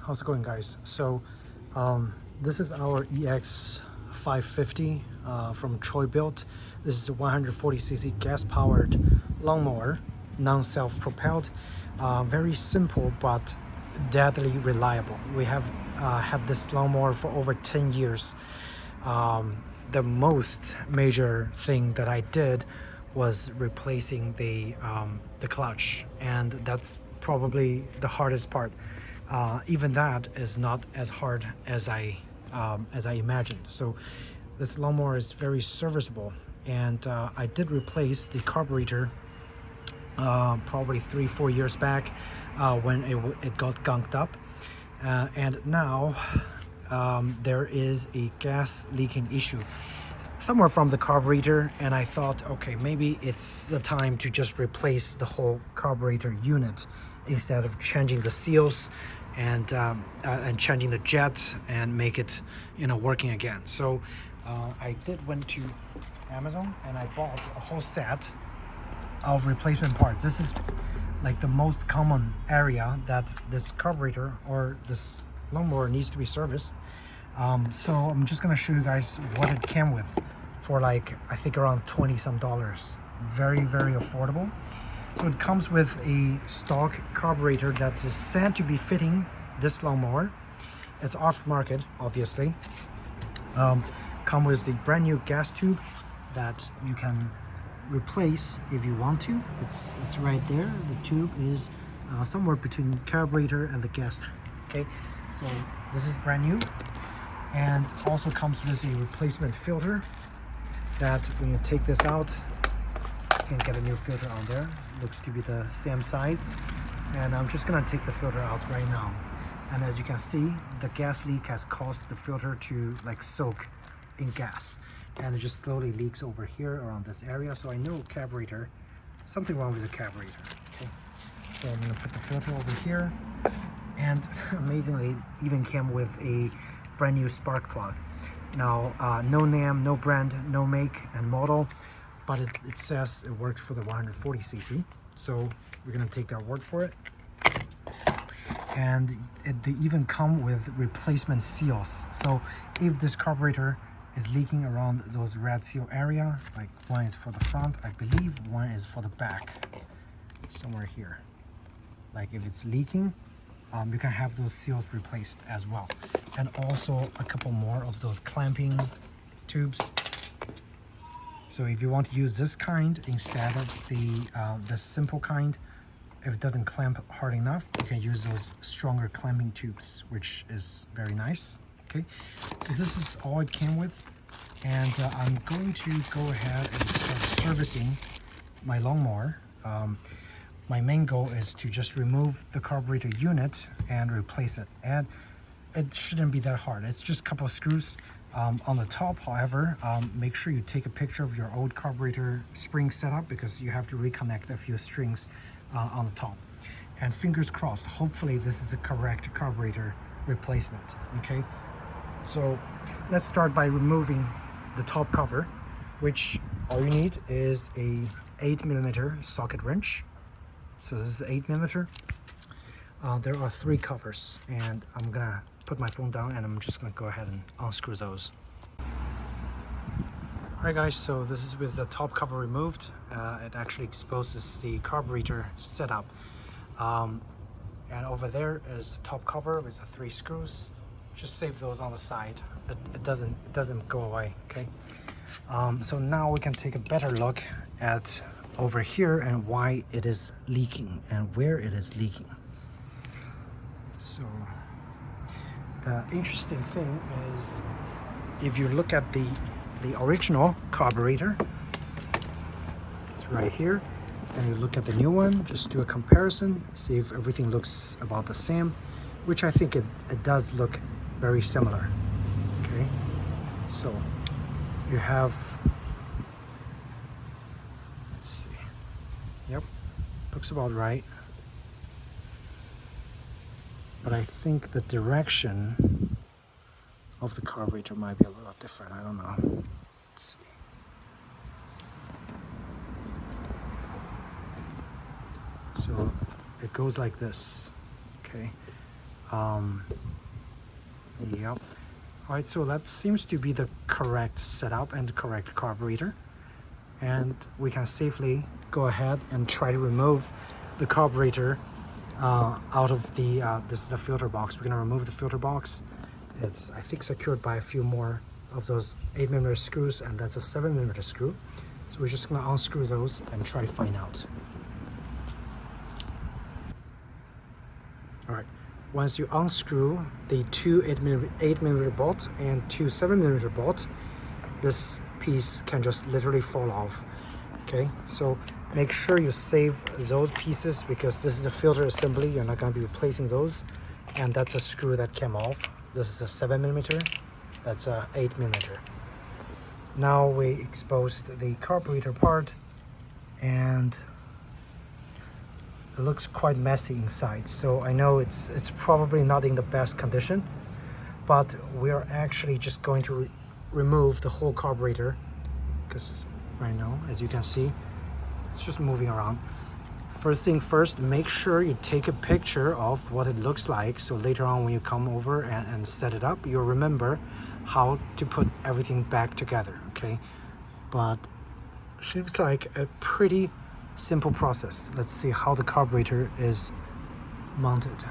how's it going, guys? So this is our EX550 from Troy Bilt. This is a 140cc gas-powered lawnmower, non-self-propelled. Very simple but deadly reliable. We have had this lawnmower for over 10 years. The most major thing that I did was replacing the clutch, and that's probably the hardest part. Even that is not as hard as I imagined. So this lawnmower is very serviceable, and I did replace the carburetor probably 3-4 years back when it got gunked up, and now there is a gas leaking issue somewhere from the carburetor, and I thought, okay, maybe it's the time to just replace the whole carburetor unit instead of changing the seals and changing the jet and make it, working again. So I went to Amazon and I bought a whole set of replacement parts. This is like the most common area that this carburetor or this lawnmower needs to be serviced. So I'm just gonna show you guys what it came with for, like, I think around $20 some. Very, very affordable. So it comes with a stock carburetor that is said to be fitting this lawnmower. It's aftermarket, obviously. Come with the brand new gas tube that you can replace if you want to. It's right there. The tube is somewhere between carburetor and the gas tank. Okay, so this is brand new, and also comes with the replacement filter that when you take this out, you can get a new filter on there. Looks to be the same size, and I'm just gonna take the filter out right now. And as you can see, the gas leak has caused the filter to soak in gas, and it just slowly leaks over here around this area. So I know carburetor, something wrong with the carburetor. Okay, so I'm gonna put the filter over here, and amazingly, it even came with a brand new spark plug. Now, no name, no brand, no make and model, but it says it works for the 140cc. So we're gonna take their word for it. And they even come with replacement seals. So if this carburetor is leaking around those red seal area, like one is for the front, I believe one is for the back, somewhere here. Like if it's leaking, you can have those seals replaced as well. And also a couple more of those clamping tubes. So if you want to use this kind instead of the simple kind, if it doesn't clamp hard enough, you can use those stronger clamping tubes, which is very nice. Okay, so this is all it came with, and I'm going to go ahead and start servicing my lawnmower. My main goal is to just remove the carburetor unit and replace it, and it shouldn't be that hard. It's just a couple of screws on the top. However, make sure you take a picture of your old carburetor spring setup, because you have to reconnect a few strings on the top. And fingers crossed, hopefully this is a correct carburetor replacement. Okay, so let's start by removing the top cover, which all you need is a 8mm socket wrench. So this is 8mm. There are 3 covers, and I'm gonna put my phone down and I'm just gonna go ahead and unscrew those. Alright guys, so this is with the top cover removed. It actually exposes the carburetor setup. And over there is the top cover with the 3 screws. Just save those on the side. It doesn't go away, okay? So now we can take a better look at over here and why it is leaking and where it is leaking. So the interesting thing is, if you look at the original carburetor, it's right here, and you look at the new one, just do a comparison, see if everything looks about the same, which I think it does look very similar. Okay, so you have, let's see, yep, looks about right. But I think the direction of the carburetor might be a little different. I don't know. Let's see. So it goes like this. Okay. Yep. All right, so that seems to be the correct setup and the correct carburetor. And we can safely go ahead and try to remove the carburetor out of the, this is a filter box. We're gonna remove the filter box. It's, I think, secured by a few more of those 8mm screws, and that's a 7mm screw. So we're just gonna unscrew those and try to find out. All right, once you unscrew the two 8mm bolts and two 7mm bolts, this piece can just literally fall off. Okay, so make sure you save those pieces because this is a filter assembly. You're not going to be replacing those. And that's a screw that came off. This is a 7mm. That's a 8mm. Now we exposed the carburetor part, and it looks quite messy inside. So I know it's probably not in the best condition, but we are actually just going to remove the whole carburetor, because right now, as you can see, it's just moving around. First thing first, make sure you take a picture of what it looks like, so later on when you come over and set it up, you'll remember how to put everything back together. Okay, but seems like a pretty simple process. Let's see how the carburetor is mounted.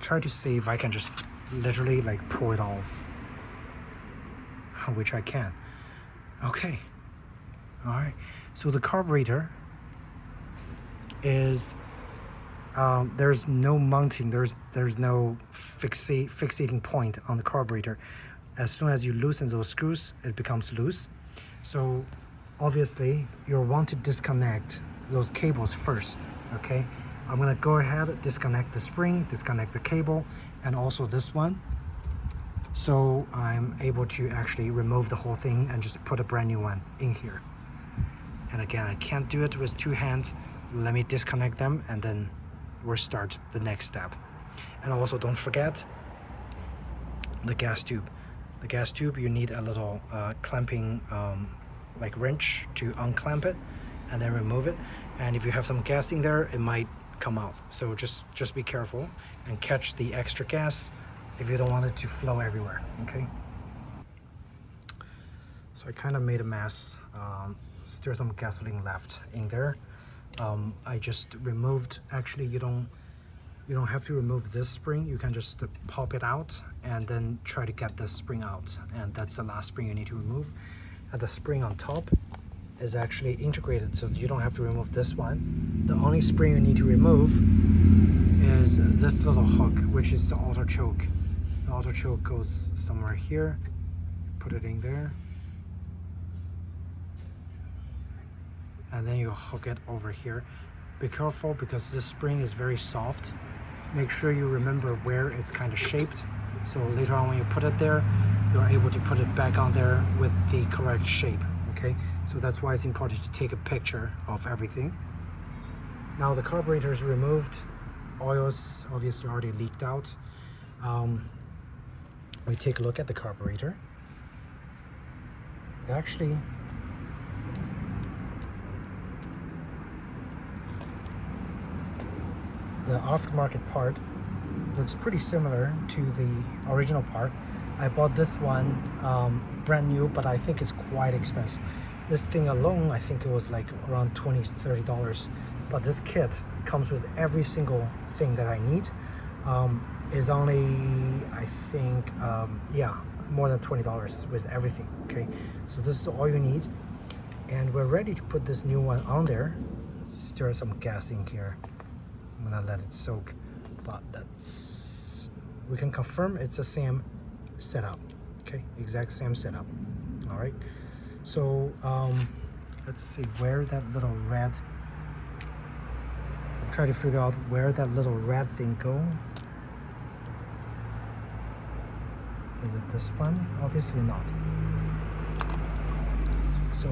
Try to see if I can just literally like pull it off, which I can. Okay, all right, so the carburetor is there's no mounting, there's no fixating point on the carburetor. As soon as you loosen those screws, it becomes loose. So obviously you'll want to disconnect those cables first. Okay, I'm gonna go ahead, disconnect the spring, disconnect the cable, and also this one, so I'm able to actually remove the whole thing and just put a brand new one in here. And again, I can't do it with two hands. Let me disconnect them and then we'll start the next step. And also don't forget the gas tube. The gas tube, you need a little clamping like wrench to unclamp it and then remove it. And if you have some gas in there, it might come out. So just be careful and catch the extra gas if you don't want it to flow everywhere. Okay. So I kind of made a mess. Still some gasoline left in there. I just removed. Actually, you don't have to remove this spring. You can just pop it out and then try to get this spring out. And that's the last spring you need to remove. And the spring on top is actually integrated, so you don't have to remove this one. The only spring you need to remove is this little hook, which is the auto choke. The auto choke goes somewhere here. Put it in there. And then you hook it over here. Be careful because this spring is very soft. Make sure you remember where it's kind of shaped, so later on when you put it there, you're able to put it back on there with the correct shape. Okay, so that's why it's important to take a picture of everything. Now the carburetor is removed. Oil's obviously already leaked out. We take a look at the carburetor. Actually, the aftermarket part looks pretty similar to the original part. I bought this one brand new, but I think it's quite expensive. This thing alone, I think it was like around $20–30. But this kit comes with every single thing that I need. Is only, I think, yeah, more than $20 with everything. Okay, so this is all you need, and we're ready to put this new one on there. Stir some gas in here. I'm gonna let it soak, but that's, we can confirm it's the same setup. Okay, exact same setup. All right, so let's see where that little red, I'm trying to figure out where that little red thing go. Is it this one? Obviously not. So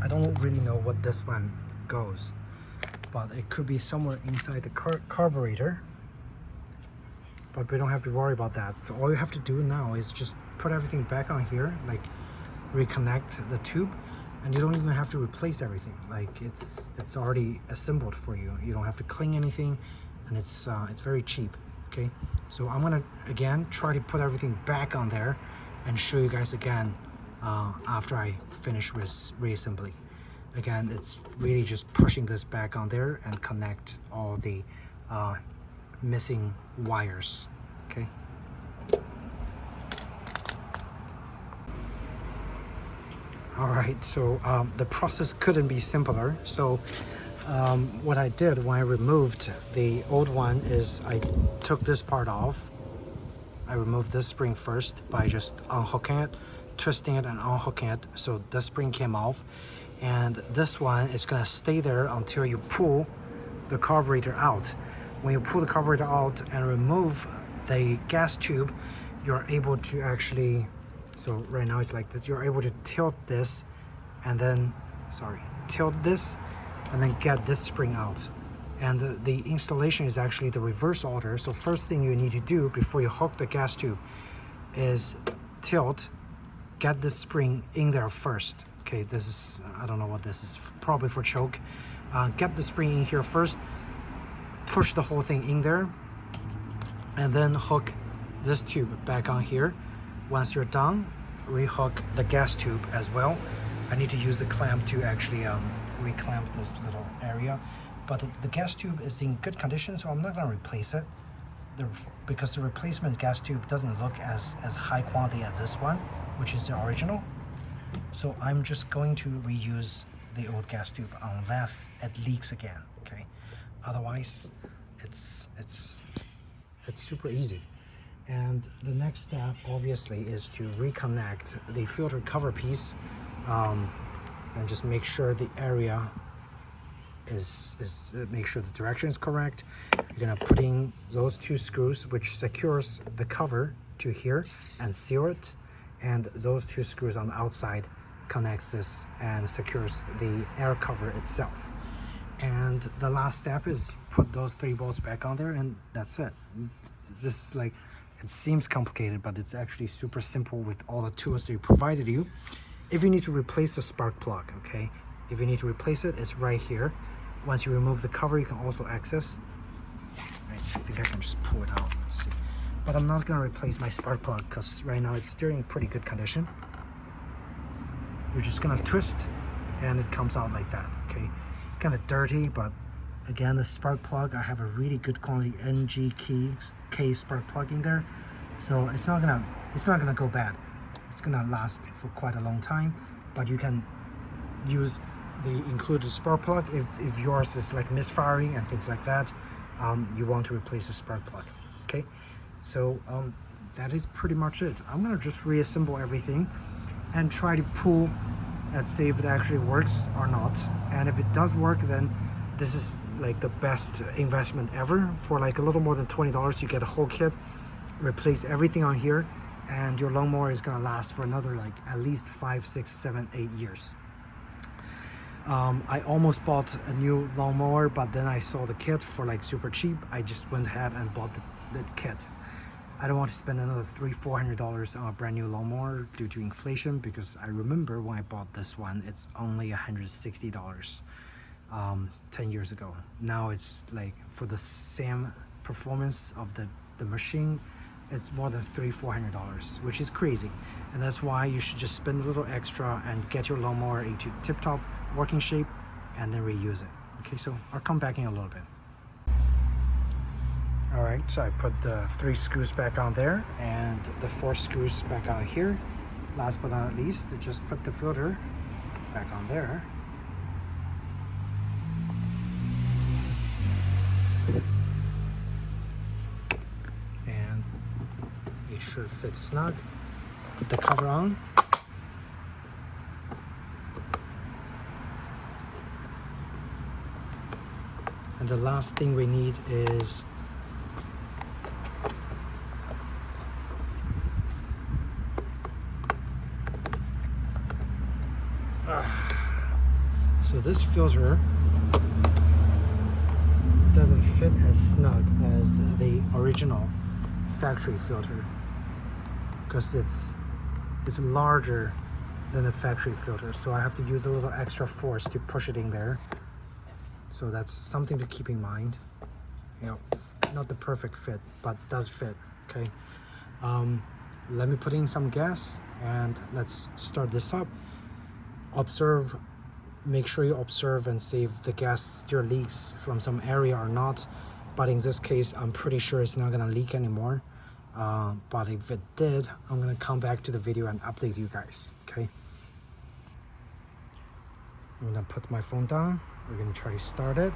I don't really know what this one goes, but it could be somewhere inside the carburetor, but we don't have to worry about that. So all you have to do now is just put everything back on here, like reconnect the tube, and you don't even have to replace everything. Like it's already assembled for you. You don't have to clean anything, and it's very cheap. Okay, so I'm gonna again try to put everything back on there and show you guys again after I finish with reassembly. Again, it's really just pushing this back on there and connect all the missing wires. Okay. All right, so the process couldn't be simpler. So what I did when I removed the old one is I took this part off. I removed this spring first by just unhooking it, twisting it and unhooking it, so the spring came off. And this one is gonna stay there until you pull the carburetor out. When you pull the carburetor out and remove the gas tube, you're able to actually, so right now it's like this, you're able to tilt this and then, tilt this and then get this spring out. And the installation is actually the reverse order. So first thing you need to do before you hook the gas tube is tilt, get this spring in there first. Okay, this is, I don't know what this is, probably for choke. Get the spring in here first, push the whole thing in there, and then hook this tube back on here. Once you're done, rehook the gas tube as well. I need to use the clamp to actually reclamp this little area. But the gas tube is in good condition, so I'm not gonna replace it. Because the replacement gas tube doesn't look as high quality as this one, which is the original. So I'm just going to reuse the old gas tube unless it leaks again, okay? Otherwise, it's super easy. And the next step, obviously, is to reconnect the filter cover piece and just make sure the area make sure the direction is correct. You're gonna put in those two screws, which secures the cover to here and seal it. And those two screws on the outside connects this and secures the air cover itself. And the last step is put those 3 bolts back on there, and that's it. It's just like, it seems complicated, but it's actually super simple with all the tools that we provided you. If you need to replace the spark plug, okay, if you need to replace it, it's right here. Once you remove the cover, you can also access. Right, I think I can just pull it out. Let's see. But I'm not going to replace my spark plug because right now it's still in pretty good condition. You're just going to twist and it comes out like that. Okay, it's kind of dirty, but again, the spark plug, I have a really good quality NGK spark plug in there, so it's not gonna go bad. It's gonna last for quite a long time. But you can use the included spark plug if yours is like misfiring and things like that. You want to replace the spark plug. Okay, so that is pretty much it. I'm gonna just reassemble everything and try to pull and see if it actually works or not. And if it does work, then this is like the best investment ever. For like a little more than $20, you get a whole kit, replace everything on here, and your lawnmower is gonna last for another like at least 5, 6, 7, 8 years. I almost bought a new lawnmower, but then I saw the kit for like super cheap. I just went ahead and bought the kit. I don't want to spend another $300-400 on a brand new lawnmower due to inflation, because I remember when I bought this one, it's only $160 10 years ago. Now it's like, for the same performance of the machine, it's more than $300-400, which is crazy. And that's why you should just spend a little extra and get your lawnmower into tip-top working shape and then reuse it. Okay, so I'll come back in a little bit. All right, so I put the 3 screws back on there and the 4 screws back out here. Last but not least, to just put the filter back on there. And make sure it fits snug. Put the cover on. And the last thing we need is so this filter doesn't fit as snug as the original factory filter because it's larger than the factory filter, so I have to use a little extra force to push it in there. So that's something to keep in mind. You know, not the perfect fit, but does fit. Okay, let me put in some gas and let's start this up. Observe, make sure you observe and see if the gas still leaks from some area or not. But in this case, I'm pretty sure it's not gonna leak anymore. But if it did, I'm gonna come back to the video and update you guys. Okay, I'm gonna put my phone down. We're gonna try to start it.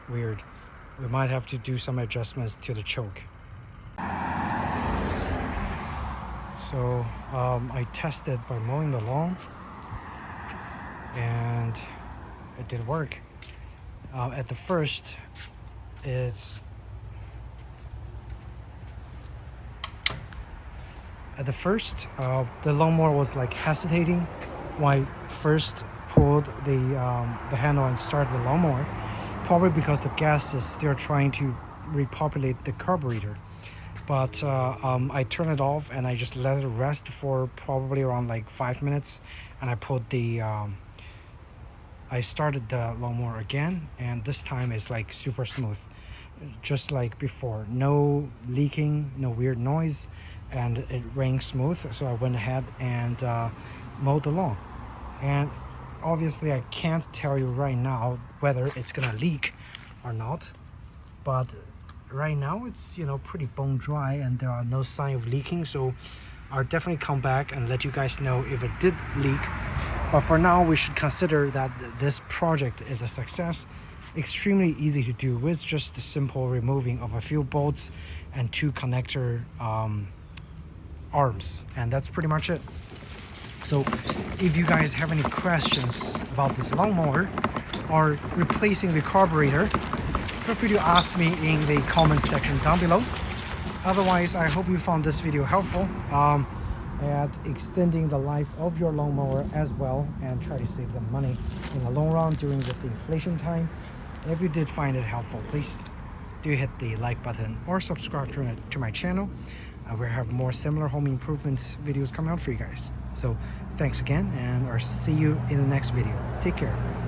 Weird. We might have to do some adjustments to the choke. So I tested by mowing the lawn and it did work. At the first, the lawnmower was like hesitating when I first pulled the handle and started the lawnmower. Probably because the gas is still trying to repopulate the carburetor. But I turned it off and I just let it rest for probably around like 5 minutes, and I started the lawnmower again, and this time it's like super smooth, just like before. No leaking, no weird noise, and it rang smooth. So I went ahead and mowed the lawn. And obviously I can't tell you right now whether it's gonna leak or not, but right now it's, you know, pretty bone dry and there are no sign of leaking. So I'll definitely come back and let you guys know if it did leak. But for now, we should consider that this project is a success. Extremely easy to do with just the simple removing of a few bolts and 2 connector arms, and that's pretty much it. So if you guys have any questions about this lawnmower or replacing the carburetor, feel free to ask me in the comment section down below. Otherwise, I hope you found this video helpful at extending the life of your lawnmower as well, and try to save some money in the long run during this inflation time. If you did find it helpful, please do hit the like button or subscribe to my channel. We have more similar home improvement videos coming out for you guys. So thanks again, and I'll see you in the next video. Take care.